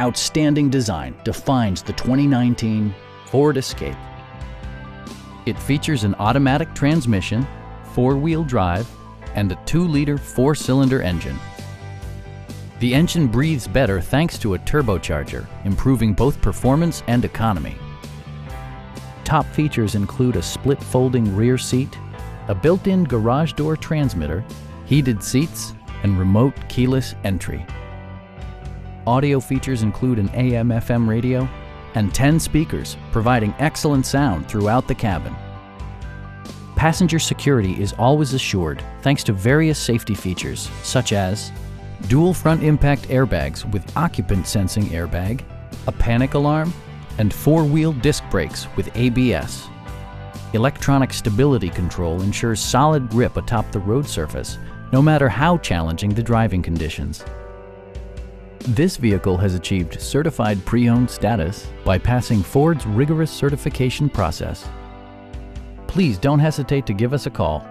outstanding design defines the 2019 Ford Escape. It features an automatic transmission, four-wheel drive, and a 2-liter 4-cylinder engine. The engine breathes better thanks to a turbocharger, improving both performance and economy. Top features include a split folding rear seat, a built-in garage door transmitter, heated seats, and remote keyless entry. Audio features include an AM/FM radio and 10 speakers, providing excellent sound throughout the cabin. Passenger security is always assured thanks to various safety features such as dual front impact airbags with occupant sensing airbag, a panic alarm, and 4-wheel disc brakes with ABS. Electronic stability control ensures solid grip atop the road surface, no matter how challenging the driving conditions. This vehicle has achieved certified pre-owned status by passing Ford's rigorous certification process. Please don't hesitate to give us a call.